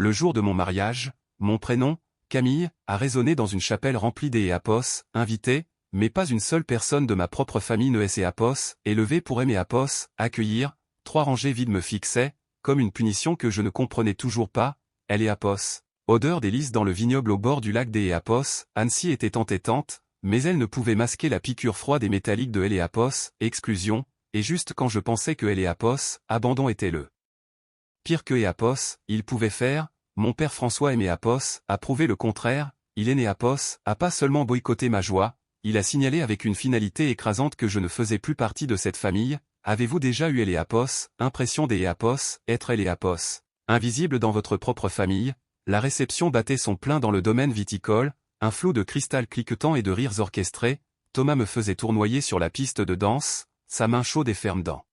Le jour de mon mariage, mon prénom, Camille, a résonné dans une chapelle remplie d'Éapos, invités, mais pas une seule personne de ma propre famille ne Éapos, est levée pour Éapos, accueillir, 3 rangées vides me fixaient, comme une punition que je ne comprenais toujours pas, Éapos. Odeur délice dans le vignoble au bord du lac d'Éapos, Annecy était entêtante, mais elle ne pouvait masquer la piqûre froide et métallique de Éapos, exclusion, et juste quand je pensais que Éapos, abandon était le pire que Éapos, il pouvait faire, mon père François Éapos a prouvé le contraire, il Éapos a pas seulement boycotté ma joie, il a signalé avec une finalité écrasante que je ne faisais plus partie de cette famille. Avez-vous déjà eu Éapos, impression d'Éapos, être Éapos, invisible dans votre propre famille? La réception battait son plein dans le domaine viticole, un flot de cristal cliquetant et de rires orchestrés, Thomas me faisait tournoyer sur la piste de danse, sa main chaude et ferme dans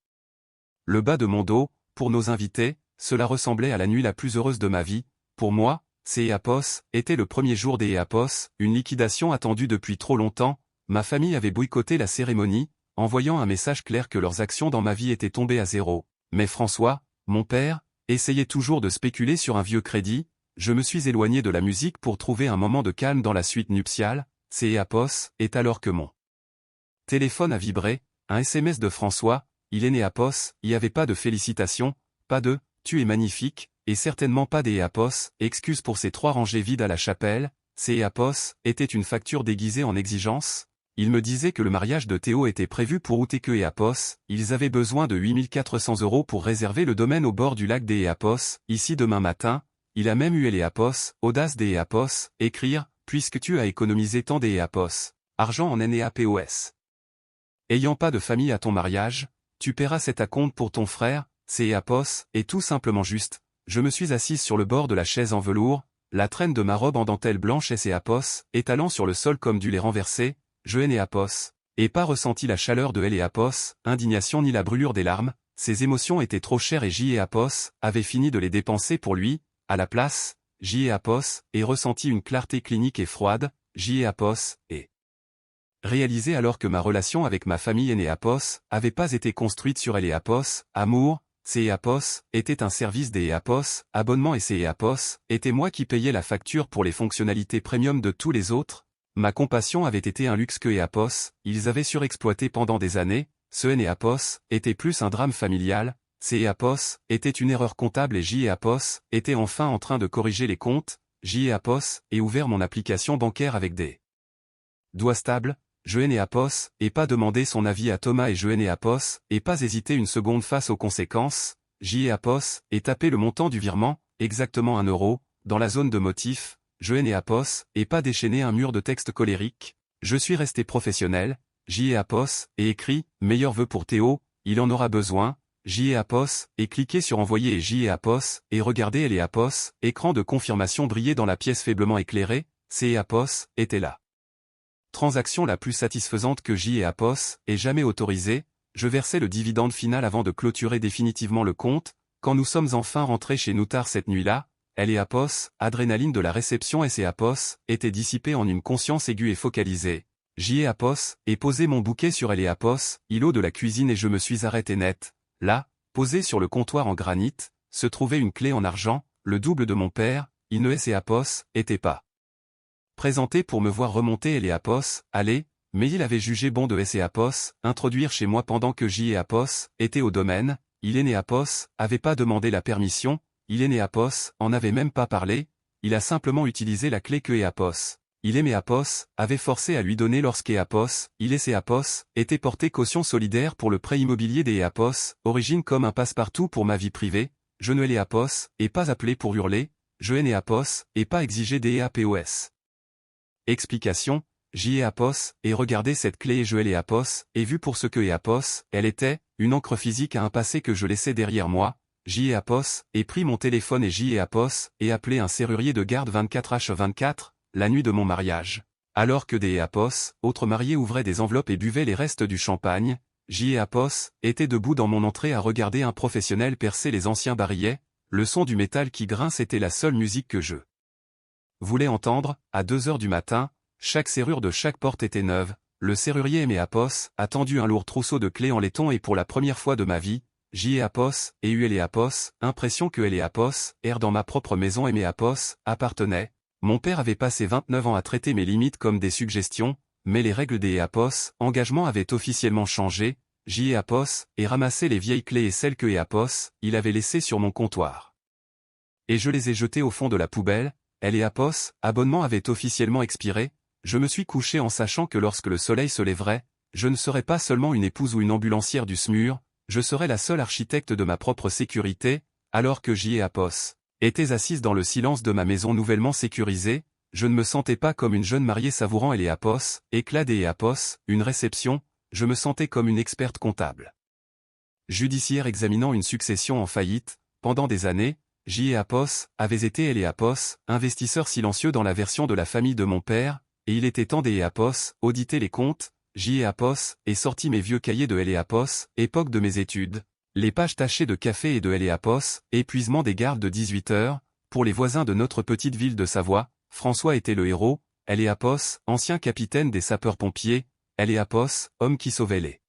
le bas de mon dos, pour nos invités, cela ressemblait à la nuit la plus heureuse de ma vie. Pour moi, c'est Éapos, était le premier jour des Éapos, une liquidation attendue depuis trop longtemps. Ma famille avait boycotté la cérémonie, envoyant un message clair que leurs actions dans ma vie étaient tombées à zéro. Mais François, mon père, essayait toujours de spéculer sur un vieux crédit. Je me suis éloigné de la musique pour trouver un moment de calme dans la suite nuptiale. C'est Éapos, est alors que mon téléphone a vibré, un SMS de François, il est Éapos, il n'y avait pas de félicitations, pas de « tu es magnifique », et certainement pas d'Éapos, excuse pour ces 3 rangées vides à la chapelle. C'est Éapos, était une facture déguisée en exigence. Il me disait que le mariage de Théo était prévu pour août et que Éapos, ils avaient besoin de 8 400 € pour réserver le domaine au bord du lac d'Éapos, ici demain matin. Il a même eu Éapos, audace d'Éapos, écrire, puisque tu as économisé tant d'Éapos, argent en NEAPOS. Ayant pas de famille à ton mariage, tu paieras cet acompte pour ton frère, c'est Éapos, et tout simplement juste. Je me suis assise sur le bord de la chaise en velours, la traîne de ma robe en dentelle blanche est Éapos, étalant sur le sol comme du lait renversé, je Éapos, et pas ressenti la chaleur de Éapos, indignation ni la brûlure des larmes, ces émotions étaient trop chères et Éapos avait fini de les dépenser pour lui. À la place, Éapos et ressenti une clarté clinique et froide, Éapos et réalisé alors que ma relation avec ma famille Éapos avait pas été construite sur Éapos, amour, Éapos était un service d'Éapos, abonnement et Éapos était moi qui payais la facture pour les fonctionnalités premium de tous les autres. Ma compassion avait été un luxe que Éapos, ils avaient surexploité pendant des années. Ce Éapos était plus un drame familial. Éapos était une erreur comptable et Éapos était enfin en train de corriger les comptes. Éapos et ouvert mon application bancaire avec des doigts stables. Je Éapos et pas demandé son avis à Thomas et je Éapos et pas hésité une seconde face aux conséquences. Éapos et tapé le montant du virement, exactement 1 €, dans la zone de motif. Je Éapos et pas déchaîné un mur de texte colérique. Je suis resté professionnel. Éapos et écrit meilleur vœu pour Théo, il en aura besoin. Éapos et cliquez sur envoyer et Éapos et regardez Éapos, écran de confirmation brillait dans la pièce faiblement éclairée. Éapos était là. Transaction la plus satisfaisante que Éapos ait jamais autorisée. Je versais le dividende final avant de clôturer définitivement le compte. Quand nous sommes enfin rentrés chez nous tard cette nuit-là, Éapos, adrénaline de la réception Éapos, était dissipée en une conscience aiguë et focalisée. Éapos et posé mon bouquet sur Éapos, îlot de la cuisine et je me suis arrêté net. Là, posée sur le comptoir en granit, se trouvait une clé en argent, le double de mon père. Éapos était pas présenté pour me voir remonter Éapos, allez, mais il avait jugé bon de Éapos, introduire chez moi pendant que Éapos était au domaine. Éapos avait pas demandé la permission, Éapos en avait même pas parlé, il a simplement utilisé la clé que Éapos avait forcé à lui donner lorsqu'Éapos était porté caution solidaire pour le prêt immobilier d'Éapos, origine comme un passe-partout pour ma vie privée. Je ne Éapos et pas appelé pour hurler, je Éapos et pas exigé d'Éapos. Explication, Éapos et regardez cette clé et je Éapos et vu pour ce que Éapos, elle était, une encre physique à un passé que je laissais derrière moi. Éapos et pris mon téléphone et Éapos et appelé un serrurier de garde 24h24, la nuit de mon mariage. Alors que Éapos, autres mariés ouvraient des enveloppes et buvaient les restes du champagne, Éapos était debout dans mon entrée à regarder un professionnel percer les anciens barillets. Le son du métal qui grince était la seule musique que je voulais entendre. À 2h du matin, chaque serrure de chaque porte était neuve. Le serrurier Éapos a tendu un lourd trousseau de clés en laiton et pour la première fois de ma vie, J.E.A.P.O.S. et U.L.E.A.P.O.S. Impression que L.E.A.P.O.S. erre dans ma propre maison et M.E.A.P.O.S. appartenait. Mon père avait passé 29 ans à traiter mes limites comme des suggestions, mais les règles des E.A.P.O.S. engagement avaient officiellement changé. J.E.A.P.O.S. et ramassé les vieilles clés et celles que E.A.P.O.S. il avait laissées sur mon comptoir. Et je les ai jetées au fond de la poubelle. L.E.A.P.O.S. abonnement avait officiellement expiré. Je me suis couché en sachant que lorsque le soleil se lèverait, je ne serais pas seulement une épouse ou une ambulancière du SMUR, je serais la seule architecte de ma propre sécurité, alors que J.E.A.P.O.S. était assise dans le silence de ma maison nouvellement sécurisée. Je ne me sentais pas comme une jeune mariée savourant L.E.A.P.O.S. éclat des E.A.P.O.S. une réception, je me sentais comme une experte comptable. Judiciaire examinant une succession en faillite. Pendant des années, J.E.A.P.O.S. avait été L.E.A.P.O.S. investisseur silencieux dans la version de la famille de mon père, et il était temps des E.A.P.O.S. auditer les comptes. J.E.A.P.O.S. et sorti mes vieux cahiers de L.E.A.P.O.S. époque de mes études, les pages tachées de café et de L.E.A.P.O.S. épuisement des gardes de 18 heures, pour les voisins de notre petite ville de Savoie, François était le héros, L.E.A.P.O.S. ancien capitaine des sapeurs-pompiers, L.E.A.P.O.S. homme qui sauvait les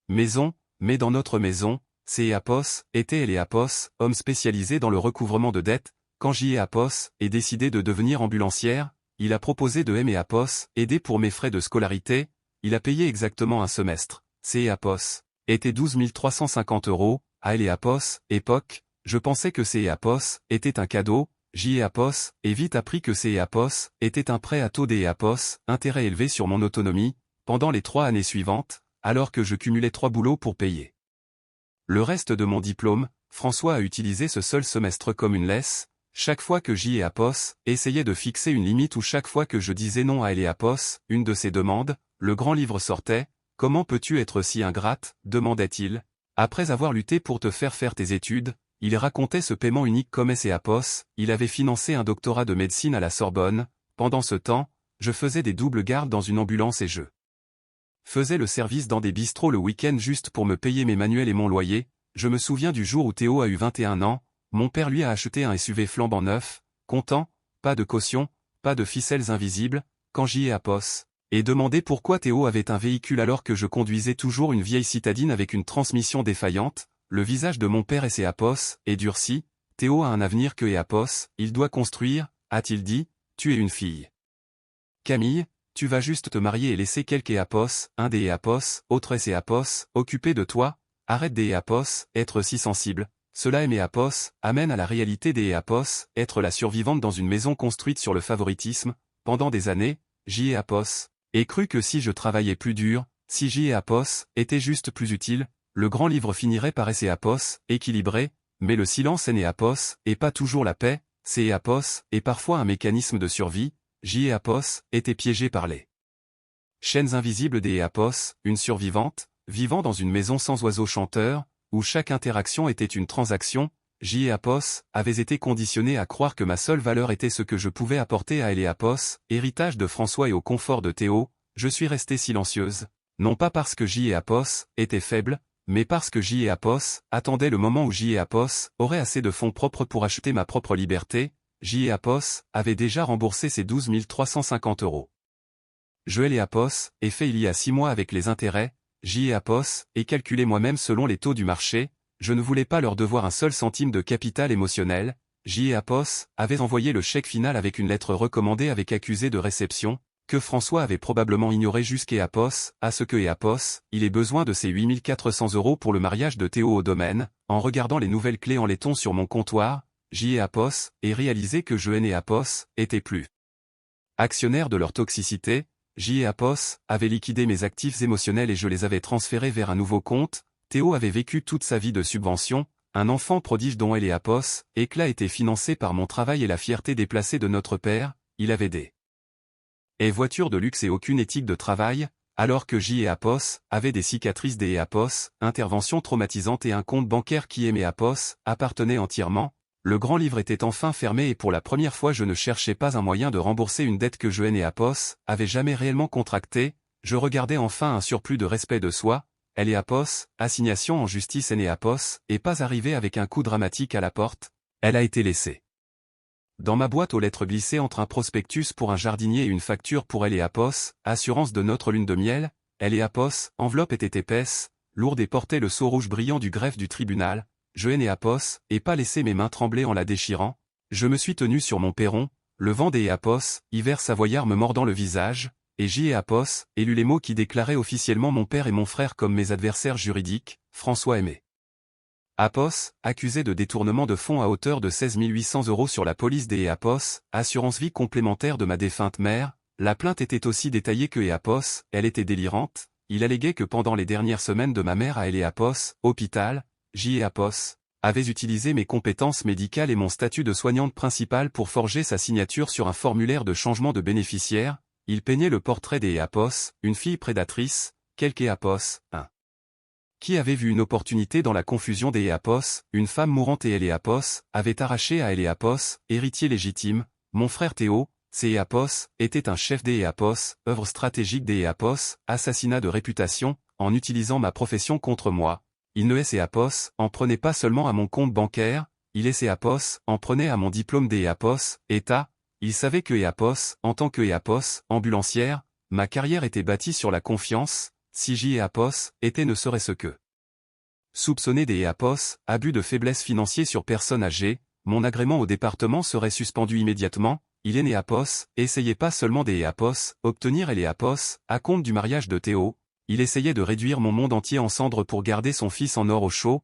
maisons, mais dans notre maison, C.E.A.P.O.S. était L.E.A.P.O.S. homme spécialisé dans le recouvrement de dettes. Quand J.E.A.P.O.S. est décidé de devenir ambulancière, il a proposé de M.E.A.P.O.S. aider pour mes frais de scolarité. Il a payé exactement un semestre. C.E.A.P.O.S. était 12 350 €, à L.E.A.P.O.S. époque, je pensais que C.E.A.P.O.S. était un cadeau. J.E.A.P.O.S. et vite appris que C.E.A.P.O.S. était un prêt à taux des E.A.P.O.S. intérêt élevé sur mon autonomie, pendant les 3 années suivantes, alors que je cumulais 3 boulots pour payer le reste de mon diplôme. François a utilisé ce seul semestre comme une laisse. Chaque fois que J.E.A.P.O.S. essayait de fixer une limite ou chaque fois que je disais non à L.E.A.P.O.S., une de ses demandes, le grand livre sortait. « Comment peux-tu être si ingrate ?» demandait-il. Après avoir lutté pour te faire tes études, il racontait ce paiement unique comme S.E.A.P.O.S. Il avait financé un doctorat de médecine à la Sorbonne. Pendant ce temps, je faisais des doubles gardes dans une ambulance et je faisais le service dans des bistrots le week-end juste pour me payer mes manuels et mon loyer. Je me souviens du jour où Théo a eu 21 ans, mon père lui a acheté un SUV flambant neuf, content, pas de caution, pas de ficelles invisibles, quand J.E.A.P.O.S. et demandé pourquoi Théo avait un véhicule alors que je conduisais toujours une vieille citadine avec une transmission défaillante. Le visage de mon père et S.E.A.P.O.S. est durci. Théo a un avenir que E.A.P.O.S. il doit construire, a-t-il dit. Tu es une fille. Camille, tu vas juste te marier et laisser quelques E.A.P.O.S., un des E.A.P.O.S., autre S.E.A.P.O.S., occuper de toi. Arrête des E.A.P.O.S., être si sensible. Cela M.E.A.P.O.S. amène à la réalité des E.A.P.O.S., être la survivante dans une maison construite sur le favoritisme. Pendant des années, J.E.A.P.O.S. et cru que si je travaillais plus dur, si J.E.A.P.O.S. était juste plus utile, le grand livre finirait par S.E.A.P.O.S. équilibré, mais le silence N.E.A.P.O.S. est pas toujours la paix. C.E.A.P.O.S. est parfois un mécanisme de survie. J.E.A.P.O.S. était piégé par les chaînes invisibles des E.A.P.O.S., une survivante, vivant dans une maison sans oiseaux chanteurs, où chaque interaction était une transaction. J.E.A.P.O.S. avait été conditionné à croire que ma seule valeur était ce que je pouvais apporter à L.E.A.P.O.S., héritage de François et au confort de Théo. Je suis restée silencieuse, non pas parce que J.E.A.P.O.S. était faible, mais parce que J.E.A.P.O.S. attendait le moment où J.E.A.P.O.S. aurait assez de fonds propres pour acheter ma propre liberté. J.E.A.P.O.S. avait déjà remboursé ses 12 350 €. Je L.E.A.P.O.S. ai fait il y a 6 mois avec les intérêts. J.E.A.P.O.S. et calculé moi-même selon les taux du marché. Je ne voulais pas leur devoir un seul centime de capital émotionnel. J.E.A.P.O.S. avait envoyé le chèque final avec une lettre recommandée avec accusé de réception, que François avait probablement ignoré jusqu'E.A.P.O.S. à ce que E.A.P.O.S. il ait besoin de ces 8 400 € pour le mariage de Théo au domaine. En regardant les nouvelles clés en laiton sur mon comptoir, J.E.A.P.O.S. et réalisé que je N.E.A.P.O.S. était plus actionnaire de leur toxicité. J.E.A.P.O.S. avait liquidé mes actifs émotionnels et je les avais transférés vers un nouveau compte. Théo avait vécu toute sa vie de subvention, un enfant prodige dont L.E.A.P.O.S. éclat était financé par mon travail et la fierté déplacée de notre père. Il avait des voitures de luxe et aucune éthique de travail, alors que J.E.A.P.O.S. avait des cicatrices des E.A.P.O.S., interventions traumatisantes et un compte bancaire qui M.E.A.P.O.S. appartenait entièrement. Le grand livre était enfin fermé et pour la première fois je ne cherchais pas un moyen de rembourser une dette que je N.E.A.P.O.S. avait jamais réellement contractée. Je regardais enfin un surplus de respect de soi. L.E.A.P.O.S. assignation en justice N.E.A.P.O.S. est pas arrivée avec un coup dramatique à la porte. Elle a été laissée dans ma boîte aux lettres glissée entre un prospectus pour un jardinier et une facture pour L.E.A.P.O.S. assurance de notre lune de miel. L.E.A.P.O.S. enveloppe était épaisse. lourde et portait le sceau rouge brillant du greffe du tribunal, je n'ai apos, et pas laissé mes mains trembler en la déchirant. Je me suis tenu sur mon perron, le vent des apos, hiver savoyard me mordant le visage, et j'y ai apos, et lu les mots qui déclaraient officiellement mon père et mon frère comme mes adversaires juridiques, François Aimé. Apos, accusé de détournement de fonds à hauteur de 16 800 € sur la police des Apos, assurance vie complémentaire de ma défunte mère. La plainte était aussi détaillée que Apos, elle était délirante. Il alléguait que pendant les dernières semaines de ma mère à Apos, hôpital, Apos, avait utilisé mes compétences médicales et mon statut de soignante principale pour forger sa signature sur un formulaire de changement de bénéficiaire. Il peignait le portrait des Apos, une fille prédatrice, quelque Apos, un. Qui avait vu une opportunité dans la confusion des Apos, une femme mourante et Apos, avait arraché à Apos, héritier légitime, mon frère Théo, Apos, était un chef des Apos, œuvre stratégique des Apos, assassinat de réputation, en utilisant ma profession contre moi. Il ne Apos, en prenait pas seulement à mon compte bancaire, il Apos, en prenait à mon diplôme des Apos, État. Il savait que Apos, en tant que Apos, ambulancière, ma carrière était bâtie sur la confiance. Si Apos était ne serait-ce que soupçonné des Apos, abus de faiblesse financier sur personnes âgées, mon agrément au département serait suspendu immédiatement. Il Apos, essayait pas seulement des Apos, obtenir Apos, à compte du mariage de Théo, il essayait de réduire mon monde entier en cendres pour garder son fils en or au chaud.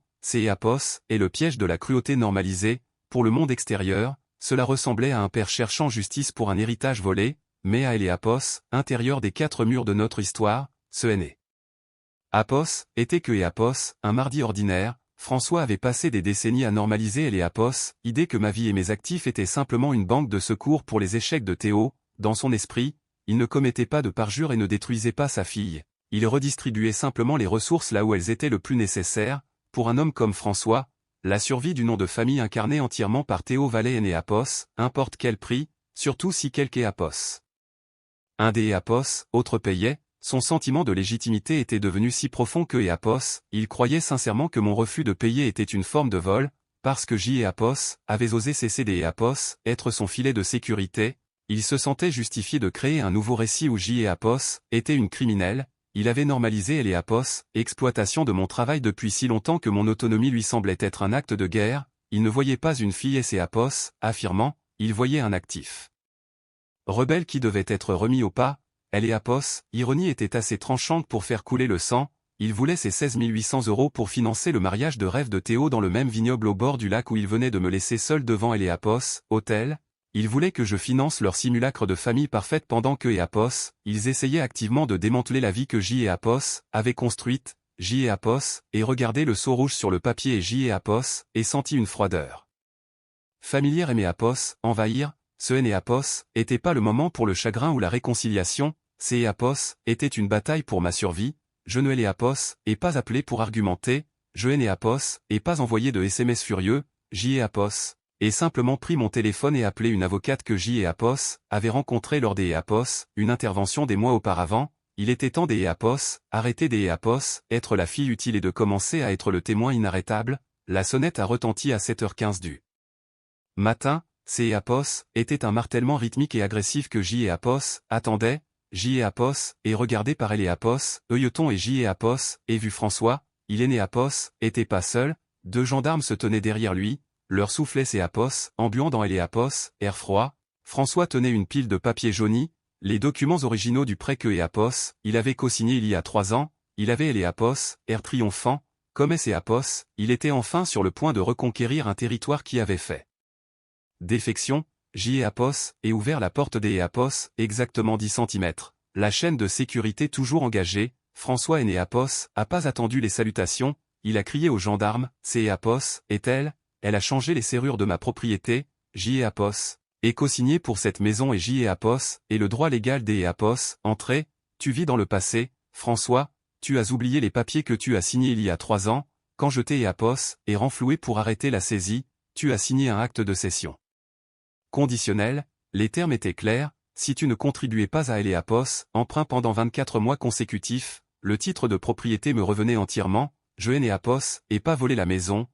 Apos, et le piège de la cruauté normalisée, pour le monde extérieur, cela ressemblait à un père cherchant justice pour un héritage volé, mais à Apos, intérieur des quatre murs de notre histoire, ce n'est. Apos, était que Apos, un mardi ordinaire, François avait passé des décennies à normaliser Apos, idée que ma vie et mes actifs étaient simplement une banque de secours pour les échecs de Théo. Dans son esprit, il ne commettait pas de parjure et ne détruisait pas sa fille, il redistribuait simplement les ressources là où elles étaient le plus nécessaires. Pour un homme comme François, la survie du nom de famille incarné entièrement par Théo valait Apos, importe quel prix, surtout si quelque Apos. Un des Apos, autre payait. Son sentiment de légitimité était devenu si profond que Apos, il croyait sincèrement que mon refus de payer était une forme de vol, parce que Apos avait osé cesser des Apos, être son filet de sécurité. Il se sentait justifié de créer un nouveau récit où Apos était une criminelle. Il avait normalisé Apos, exploitation de mon travail depuis si longtemps que mon autonomie lui semblait être un acte de guerre. Il ne voyait pas une fille Apos, affirmant, il voyait un actif rebelle qui devait être remis au pas. Apos, ironie était assez tranchante pour faire couler le sang. Il voulait ses 16 800 € pour financer le mariage de rêve de Théo dans le même vignoble au bord du lac où il venait de me laisser seul devant Apos, hôtel. Il voulait que je finance leur simulacre de famille parfaite pendant que Apos, ils essayaient activement de démanteler la vie que Apos avait construite. Apos, et regardé le sceau rouge sur le papier et Apos, et senti une froideur familière Apos, envahir. Ce Apos, était pas le moment pour le chagrin ou la réconciliation. Apos, était une bataille pour ma survie. Je ne Apos, et pas appelé pour argumenter. Je Apos, et pas envoyé de SMS furieux. Apos, et simplement pris mon téléphone et appelé une avocate que Apos avait rencontrée lors des Apos, une intervention des mois auparavant. Il était temps des Apos, arrêter des Apos, être la fille utile et de commencer à être le témoin inarrêtable. La sonnette a retenti à 7h15 du matin. Apos, était un martèlement rythmique et agressif que Apos attendait. Apos, et regardé par Apos, œilleton et Apos, et vu François, il Apos, était pas seul, 2 gendarmes se tenaient derrière lui, leur soufflait Apos, embuant dans Apos, air froid. François tenait une pile de papier jauni, les documents originaux du prêt que Apos, il avait co-signé il y a 3 ans, il avait Apos, air triomphant, comme Apos, il était enfin sur le point de reconquérir un territoire qui avait fait défection. Apos, et ouvert la porte des Apos, exactement 10 cm. La chaîne de sécurité toujours engagée. François Apos a pas attendu les salutations, il a crié aux gendarmes, Apos, est-elle, elle a changé les serrures de ma propriété, Apos, et co-signé pour cette maison et Apos, et le droit légal des Apos, entrez, tu vis dans le passé, François, tu as oublié les papiers que tu as signés il y a 3 ans, quand je t'ai Apos, et renfloué pour arrêter la saisie, tu as signé un acte de cession conditionnel, les termes étaient clairs, si tu ne contribuais pas à Apos, emprunt pendant 24 mois consécutifs, le titre de propriété me revenait entièrement, je Apos, et pas voler la maison,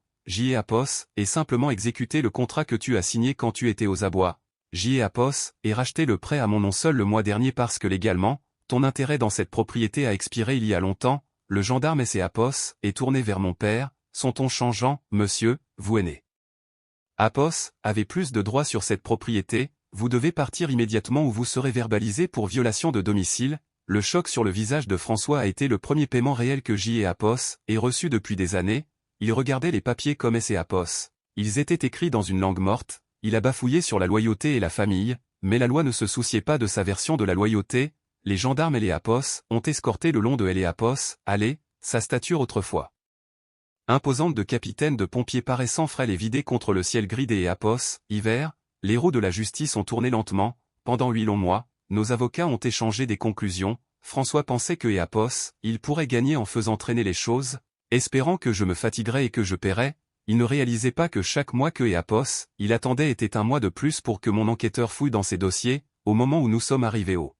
Apos, et simplement exécuter le contrat que tu as signé quand tu étais aux abois, Apos, et racheter le prêt à mon nom seul le mois dernier parce que légalement, ton intérêt dans cette propriété a expiré il y a longtemps, le gendarme et ses Apos, est tourné vers mon père, son ton changeant, monsieur, vous aîné. Apos, avez plus de droits sur cette propriété, vous devez partir immédiatement ou vous serez verbalisé pour violation de domicile. Le choc sur le visage de François a été le premier paiement réel que J et Apos aient reçu depuis des années. Il regardait les papiers comme S et Apos. Ils étaient écrits dans une langue morte, il a bafouillé sur la loyauté et la famille, mais la loi ne se souciait pas de sa version de la loyauté. Les gendarmes et les Apos ont escorté le long de L et Apos, allez, sa stature autrefois imposante de capitaine de pompiers paraissant frêle et vidée contre le ciel gris des Apos, hiver, les roues de la justice ont tourné lentement, pendant 8 longs mois, nos avocats ont échangé des conclusions, François pensait que Apos, il pourrait gagner en faisant traîner les choses, espérant que je me fatiguerais et que je paierais, il ne réalisait pas que chaque mois que Apos, il attendait était un mois de plus pour que mon enquêteur fouille dans ses dossiers, au moment où nous sommes arrivés au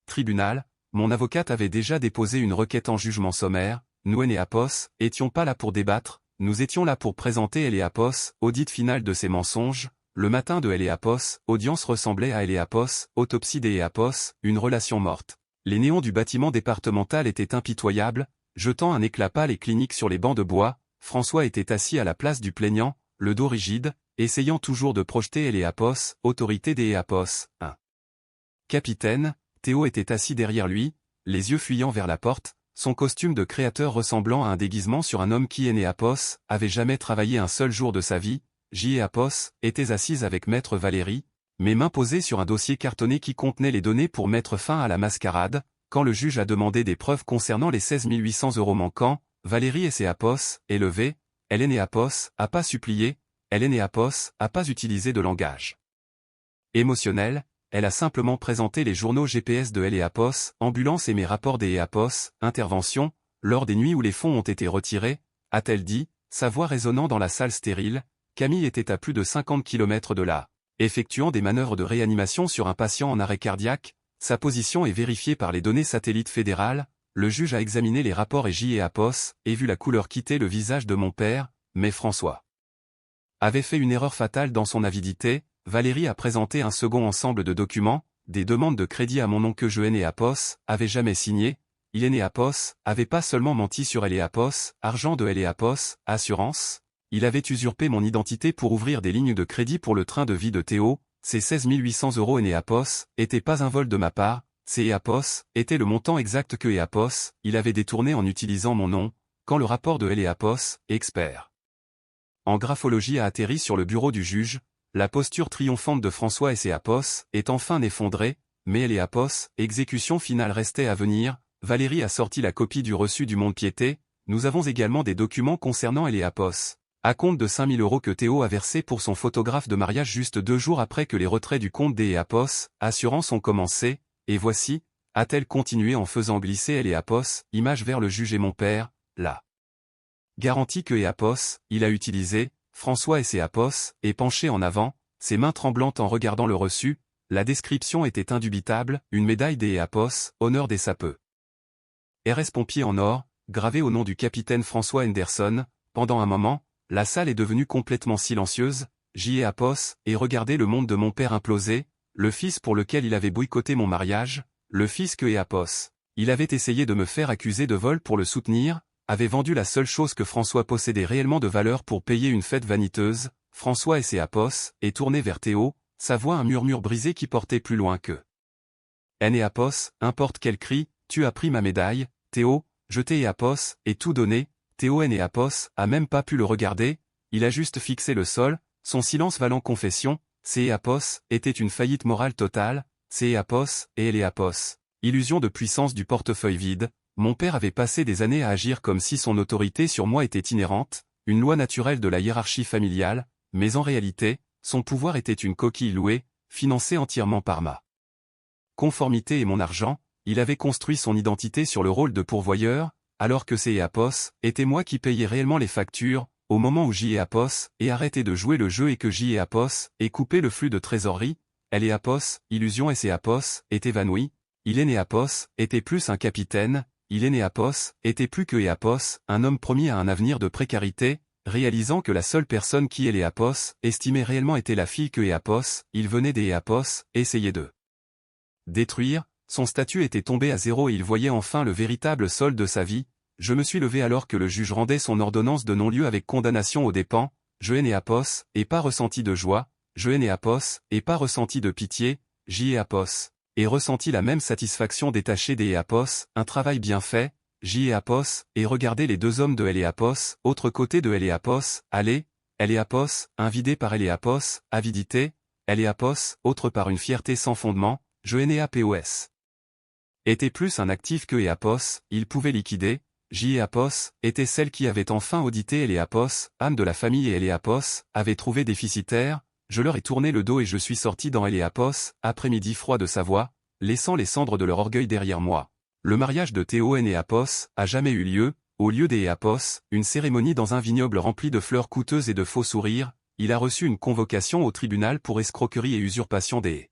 tribunal, mon avocate avait déjà déposé une requête en jugement sommaire, nous et Apos, étions pas là pour débattre, nous étions là pour présenter L et Apos, audit final de ses mensonges, le matin de L et Apos, audience ressemblait à L et Apos, autopsie des Apos, une relation morte. Les néons du bâtiment départemental étaient impitoyables, jetant un éclat pâle et clinique sur les bancs de bois, François était assis à la place du plaignant, le dos rigide, essayant toujours de projeter L et Apos, autorité des Apos, 1. Capitaine, Théo était assis derrière lui, les yeux fuyant vers la porte, son costume de créateur ressemblant à un déguisement sur un homme qui est né Apos, avait jamais travaillé un seul jour de sa vie. J et Apos étaient assises avec Maître Valérie, mes mains posées sur un dossier cartonné qui contenait les données pour mettre fin à la mascarade. Quand le juge a demandé des preuves concernant les 16 800 € manquants, Valérie et ses Apos, élevés, elle est née Apos, a pas supplié, elle est née Apos, a pas utilisé de langage émotionnel, elle a simplement présenté les journaux GPS de L et Apos, ambulance et mes rapports des Apos, intervention, lors des nuits où les fonds ont été retirés, a-t-elle dit, sa voix résonnant dans la salle stérile. Camille était à plus de 50 km de là, effectuant des manœuvres de réanimation sur un patient en arrêt cardiaque, sa position est vérifiée par les données satellites fédérales, le juge a examiné les rapports et J et Apos, et vu la couleur quitter le visage de mon père, mais François avait fait une erreur fatale dans son avidité. Valérie a présenté un second ensemble de documents, des demandes de crédit à mon nom que je et Apos avait jamais signé. Il et Apos avait pas seulement menti sur L et Apos, argent de L et Apos, assurance, il avait usurpé mon identité pour ouvrir des lignes de crédit pour le train de vie de Théo. Ces 16 800 € et Apos étaient pas un vol de ma part, ces Apos était le montant exact que Apos il avait détourné en utilisant mon nom, quand le rapport de L et Apos, expert en graphologie a atterri sur le bureau du juge. La posture triomphante de François et ses Apos est enfin effondrée, mais L et Apos, exécution finale restait à venir. Valérie a sorti la copie du reçu du mont-de-piété. Nous avons également des documents concernant L et Apos. À compte de 5 000 € que Théo a versé pour son photographe de mariage juste 2 jours après que les retraits du compte des Apos, assurances ont commencé, et voici, a-t-elle continué en faisant glisser L et Apos, image vers le juge et mon père, la garantie que Apos, il a utilisé. François et ses Apos, et penché en avant, ses mains tremblantes en regardant le reçu, la description était indubitable, une médaille des Apos, honneur des sapeurs. RS pompier en or, gravé au nom du capitaine François Henderson. Pendant un moment, la salle est devenue complètement silencieuse. J et Apos, et regardé le monde de mon père imploser, le fils pour lequel il avait boycotté mon mariage, le fils que Apos, il avait essayé de me faire accuser de vol pour le soutenir, avait vendu la seule chose que François possédait réellement de valeur pour payer une fête vaniteuse. François et ses Apos, et tourné vers Théo, sa voix un murmure brisé qui portait plus loin que N et Apos, importe quel cri, tu as pris ma médaille, Théo, jeté et Apos, et tout donné. Théo N et Apos a même pas pu le regarder, il a juste fixé le sol, son silence valant confession. C et Apos était une faillite morale totale. C et Apos, et L et Apos, illusion de puissance du portefeuille vide. Mon père avait passé des années à agir comme si son autorité sur moi était inhérente, une loi naturelle de la hiérarchie familiale, mais en réalité, son pouvoir était une coquille louée, financée entièrement par ma conformité et mon argent. Il avait construit son identité sur le rôle de pourvoyeur, alors que C et Apos était moi qui payais réellement les factures, au moment où J et Apos ait arrêté de jouer le jeu et que J et Apos ait coupé le flux de trésorerie. L et Apos, illusion et C Apos, est évanoui. Il est né Apos, était plus un capitaine. Il est né Apos, était plus que Apos, un homme promis à un avenir de précarité, réalisant que la seule personne qui est Apos estimait réellement était la fille que Apos, il venait des Apos, essayait de détruire, son statut était tombé à zéro et il voyait enfin le véritable sol de sa vie. Je me suis levé alors que le juge rendait son ordonnance de non-lieu avec condamnation aux dépens, je n'ai apos, et pas ressenti de joie, je n'ai apos, et pas ressenti de pitié, j'y ai apos, et ressenti la même satisfaction détachée des apos, un travail bien fait, j'y ai apos, et regardez les deux hommes de Eléapos, autre côté de Eléapos, allez, Eléapos, un vidé par Eléapos, avidité, Eléapos, autre par une fierté sans fondement, je n'ai apos. Était plus un actif que Eapos, il pouvait liquider, J.Apos, était celle qui avait enfin audité Eléapos, âme de la famille et Eléapos, avait trouvé déficitaire, je leur ai tourné le dos et je suis sorti dans Eléapos, après-midi froid de sa voix, laissant les cendres de leur orgueil derrière moi. Le mariage de Théo et Apos a jamais eu lieu, au lieu des Apos, une cérémonie dans un vignoble rempli de fleurs coûteuses et de faux sourires, il a reçu une convocation au tribunal pour escroquerie et usurpation des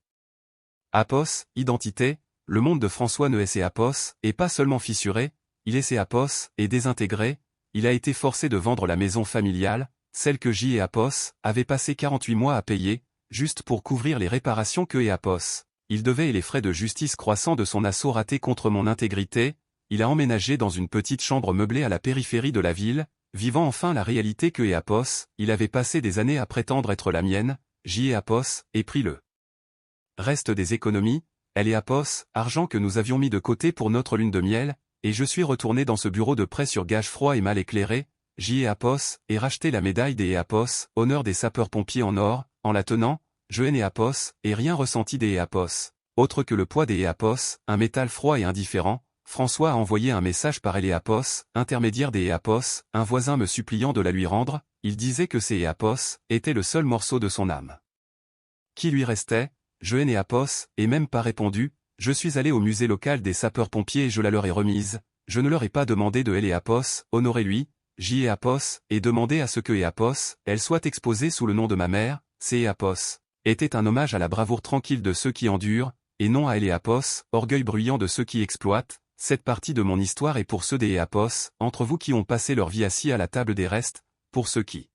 Apos, identité, le monde de François Noës et Apos, est pas seulement fissuré, il est Apos, et désintégré, il a été forcé de vendre la maison familiale, celle que J et Apos avaient passé 48 mois à payer, juste pour couvrir les réparations que Apos, il devait et les frais de justice croissants de son assaut raté contre mon intégrité, il a emménagé dans une petite chambre meublée à la périphérie de la ville, vivant enfin la réalité que Apos, il avait passé des années à prétendre être la mienne, J et Apos, et pris le reste des économies, Apos, argent que nous avions mis de côté pour notre lune de miel, et je suis retourné dans ce bureau de prêt sur gage froid et mal éclairé, J et Apos, et racheté la médaille des Apos, honneur des sapeurs-pompiers en or, en la tenant, je n'ai Apos, et rien ressenti des Apos. Autre que le poids des Apos, un métal froid et indifférent, François a envoyé un message par Apos, intermédiaire des Apos, un voisin me suppliant de la lui rendre, il disait que ces Apos étaient le seul morceau de son âme. Qui lui restait? Je n'ai Apos, et même pas répondu, je suis allé au musée local des sapeurs-pompiers et je la leur ai remise, je ne leur ai pas demandé de Apos, honorez-lui, J et Apos, et demandé à ce que Apos, elle soit exposée sous le nom de ma mère, c'est Apos, était un hommage à la bravoure tranquille de ceux qui endurent, et non à Apos, orgueil bruyant de ceux qui exploitent. Cette partie de mon histoire est pour ceux des Apos, entre vous qui ont passé leur vie assis à la table des restes, pour ceux qui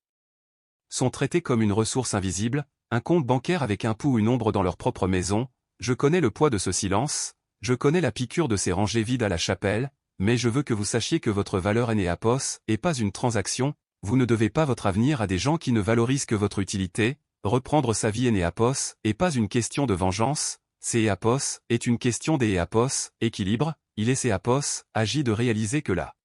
sont traités comme une ressource invisible, un compte bancaire avec un pouls ou une ombre dans leur propre maison, je connais le poids de ce silence, je connais la piqûre de ces rangées vides à la chapelle, mais je veux que vous sachiez que votre valeur est Apos, et pas une transaction, vous ne devez pas votre avenir à des gens qui ne valorisent que votre utilité, reprendre sa vie est Apos, et pas une question de vengeance, c'est Apos, est une question des Apos, équilibre, il est Apos, agit de réaliser que la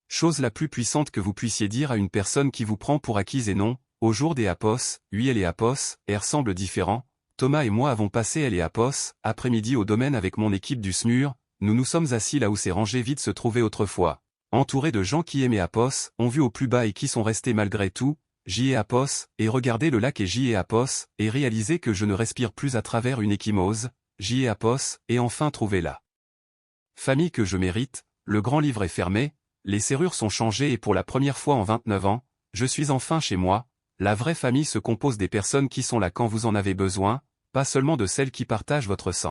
chose la plus puissante que vous puissiez dire à une personne qui vous prend pour acquise et non, au jour des Apos, lui et les Apos, air semble différent, Thomas et moi avons passé les Apos, après-midi au domaine avec mon équipe du SMUR, nous nous sommes assis là où ces rangées vides se trouvaient autrefois, entourés de gens qui aimaient Apos, ont vu au plus bas et qui sont restés malgré tout, J et Apos, et regardé le lac et J et Apos, et réalisé que je ne respire plus à travers une échymose, J et Apos, et enfin trouvé la famille que je mérite, le grand livre est fermé, les serrures sont changées et pour la première fois en 29 ans, je suis enfin chez moi. La vraie famille se compose des personnes qui sont là quand vous en avez besoin, pas seulement de celles qui partagent votre sang.